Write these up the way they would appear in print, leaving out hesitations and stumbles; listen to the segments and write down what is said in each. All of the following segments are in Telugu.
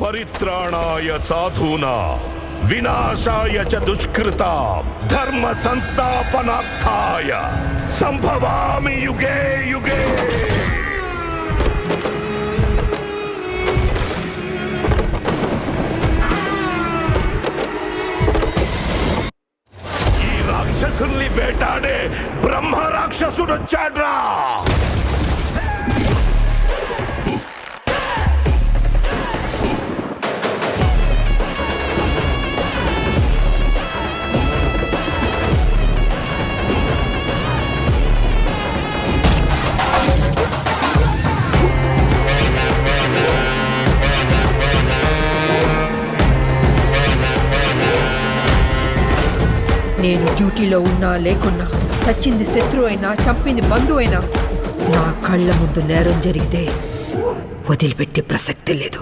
పరిత్రాణాయ సాధూనా వినాశాయ చ దుష్కృతా ధర్మ సంస్థాపనార్థాయ సంభవామి యుగే యుగే. ఈ రాక్షసుల్ని వేటాడే బ్రహ్మ రాక్షసుడొచ్చాడ్రా. నేను డ్యూటీలో ఉన్నా లేకున్నా, చచ్చింది శత్రువు అయినా చంపింది బంధువు అయినా, నా కళ్ళ ముందు నేరం జరిగితే వదిలిపెట్టే ప్రసక్తి లేదు.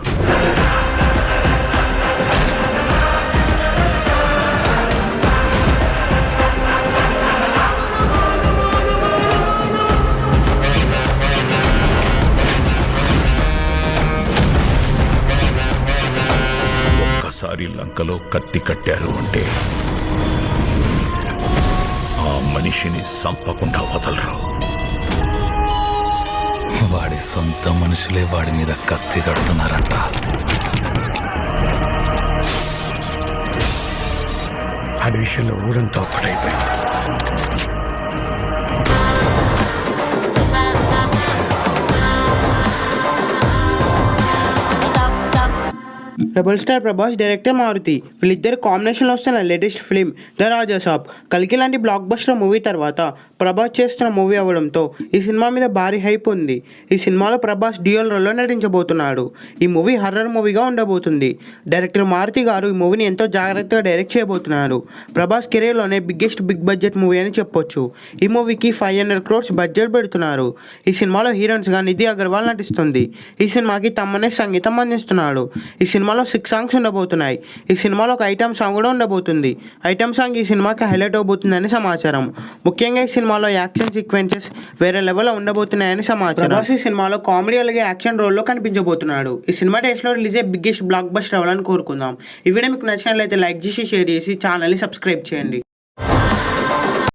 ఒక్కసారి లంకలో కత్తి కట్టారు అంటే ఆ మనిషిని సంపకుండా వదలరు. వాడి సొంత మనుషులే వాడి మీద కత్తి కడుతున్నారంట. ఆ విషయంలో ఊరంతా ఒక్కటైపోయింది. Rebel star Prabhas, director Maruthi, వీళ్ళిద్దరు కాంబినేషన్లో వస్తున్న latest film the Raja Saab. కల్కి లాంటి బ్లాక్ బస్టర్ మూవీ తర్వాత ప్రభాస్ చేస్తున్న మూవీ అవ్వడంతో ఈ సినిమా మీద భారీ హైప్ ఉంది. ఈ సినిమాలో ప్రభాస్ డ్యూయల్ రోల్లో నటించబోతున్నాడు. ఈ మూవీ హర్రర్ మూవీగా ఉండబోతుంది. డైరెక్టర్ మారుతి గారు ఈ మూవీని ఎంతో జాగ్రత్తగా డైరెక్ట్ చేయబోతున్నారు. ప్రభాస్ కెరీర్లోనే బిగ్గెస్ట్ బిగ్ బడ్జెట్ మూవీ అని చెప్పొచ్చు. ఈ మూవీకి 500 crores బడ్జెట్ పెడుతున్నారు. ఈ సినిమాలో హీరోయిన్స్గా నిధి అగర్వాల్ నటిస్తుంది. ఈ సినిమాకి తమ్మనే సంగీతం అందిస్తున్నాడు. ఈ సినిమాలో 6 సాంగ్స్ ఉండబోతున్నాయి. ఈ సినిమాలో ఒక ఐటమ్ సాంగ్ కూడా ఉండబోతుంది. ఐటమ్ సాంగ్ ఈ సినిమాకి హైలైట్ అవబోతుందని సమాచారం. ముఖ్యంగా ఈ సినిమాలో యాక్షన్ సీక్వెన్సెస్ వేరే లెవెల్లో ఉండబోతున్నాయని సమాచారం. ప్రభాస్ ఈ సినిమాలో కామెడీ అలాగే యాక్షన్ రోల్లో కనిపించబోతున్నాడు. ఈ సినిమా డేస్లో రిలీజ్ అయ్యే బిగ్గెస్ట్ బ్లాక్ బస్టర్ అవ్వాలని కోరుకుందాం. ఈ వీడియో మీకు నచ్చినట్లయితే లైక్ చేసి షేర్ చేసి ఛానల్ని సబ్స్క్రైబ్ చేయండి.